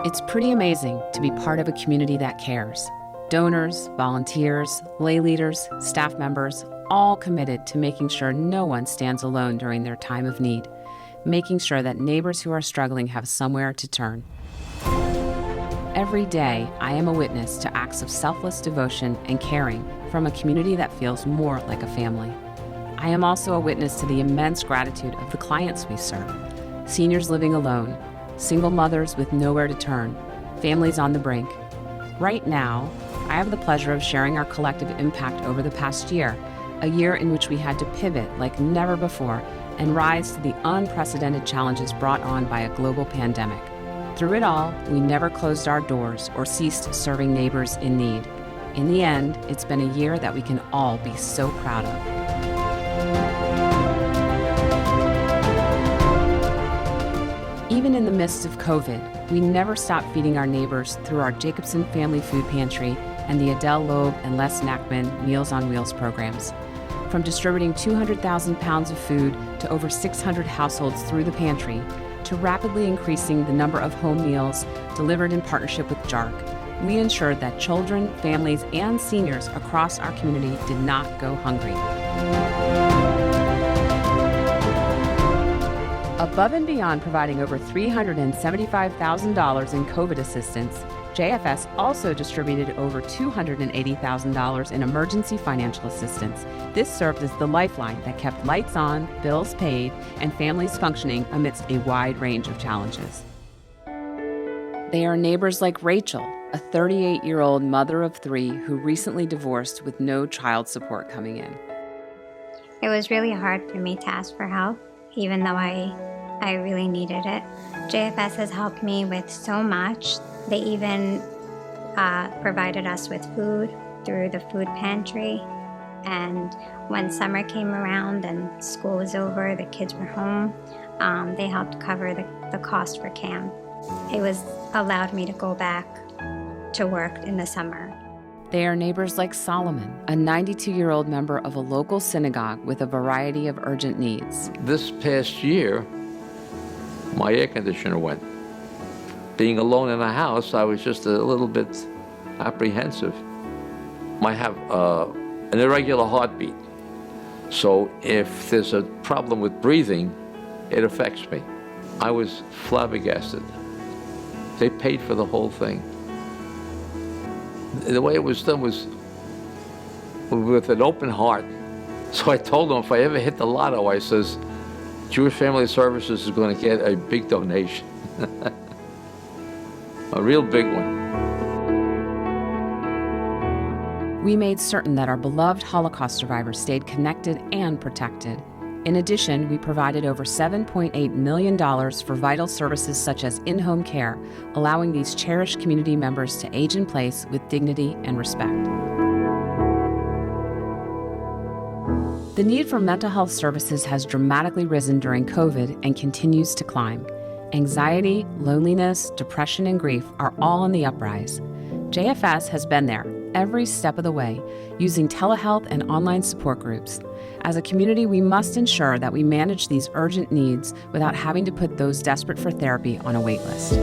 It's pretty amazing to be part of a community that cares. Donors, volunteers, lay leaders, staff members, all committed to making sure no one stands alone during their time of need, making sure that neighbors who are struggling have somewhere to turn. Every day, I am a witness to acts of selfless devotion and caring from a community that feels more like a family. I am also a witness to the immense gratitude of the clients we serve: seniors living alone, single mothers with nowhere to turn, families on the brink. Right now, I have the pleasure of sharing our collective impact over the past year, a year in which we had to pivot like never before and rise to the unprecedented challenges brought on by a global pandemic. Through it all, we never closed our doors or ceased serving neighbors in need. In the end, it's been a year that we can all be so proud of. Even in the midst of COVID, we never stopped feeding our neighbors through our Jacobson Family Food Pantry and the Adele Loeb and Les Nachman Meals on Wheels programs. From distributing 200,000 pounds of food to over 600 households through the pantry, to rapidly increasing the number of home meals delivered in partnership with JARC, we ensured that children, families, and seniors across our community did not go hungry. Above and beyond providing over $375,000 in COVID assistance, JFS also distributed over $280,000 in emergency financial assistance. This served as the lifeline that kept lights on, bills paid, and families functioning amidst a wide range of challenges. They are neighbors like Rachel, a 38-year-old mother of three who recently divorced with no child support coming in. It was really hard for me to ask for help, even though I really needed it. JFS has helped me with so much. They even provided us with food through the food pantry. And when summer came around and school was over, the kids were home, they helped cover the cost for camp. It was allowed me to go back to work in the summer. They are neighbors like Solomon, a 92-year-old member of a local synagogue with a variety of urgent needs. This past year, my air conditioner went. Being alone in a house, I was just a little bit apprehensive. I have an irregular heartbeat, so if there's a problem with breathing, it affects me. I was flabbergasted. They paid for the whole thing. The way it was done was with an open heart. So I told them if I ever hit the lotto, I says, Jewish Family Services is going to get a big donation. A real big one. We made certain that our beloved Holocaust survivors stayed connected and protected. In addition, we provided over $7.8 million for vital services such as in-home care, allowing these cherished community members to age in place with dignity and respect. The need for mental health services has dramatically risen during COVID and continues to climb. Anxiety, loneliness, depression, and grief are all on the uprise. JFS has been there every step of the way, using telehealth and online support groups. As a community, we must ensure that we manage these urgent needs without having to put those desperate for therapy on a wait list.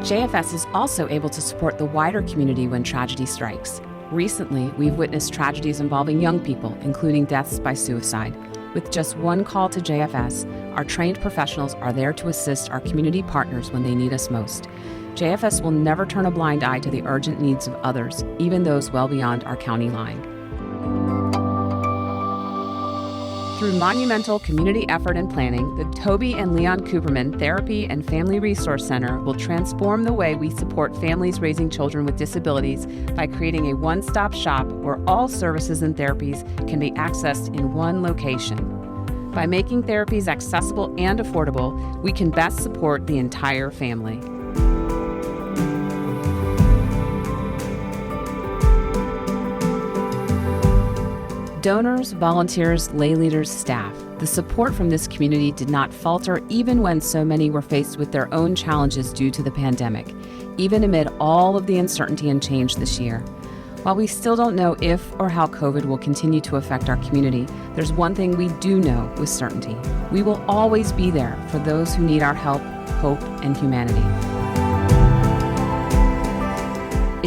JFS is also able to support the wider community when tragedy strikes. Recently, we've witnessed tragedies involving young people, including deaths by suicide. With just one call to JFS, our trained professionals are there to assist our community partners when they need us most. JFS will never turn a blind eye to the urgent needs of others, even those well beyond our county line. Through monumental community effort and planning, the Toby and Leon Cooperman Therapy and Family Resource Center will transform the way we support families raising children with disabilities by creating a one-stop shop where all services and therapies can be accessed in one location. By making therapies accessible and affordable, we can best support the entire family. Donors, volunteers, lay leaders, staff. The support from this community did not falter even when so many were faced with their own challenges due to the pandemic, even amid all of the uncertainty and change this year. While we still don't know if or how COVID will continue to affect our community, there's one thing we do know with certainty. We will always be there for those who need our help, hope, and humanity.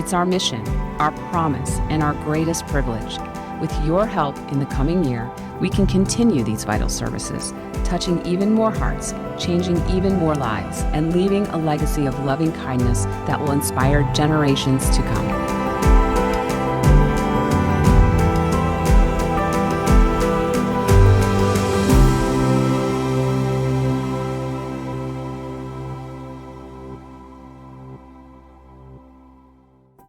It's our mission, our promise, and our greatest privilege. With your help in the coming year, we can continue these vital services, touching even more hearts, changing even more lives, and leaving a legacy of loving kindness that will inspire generations to come.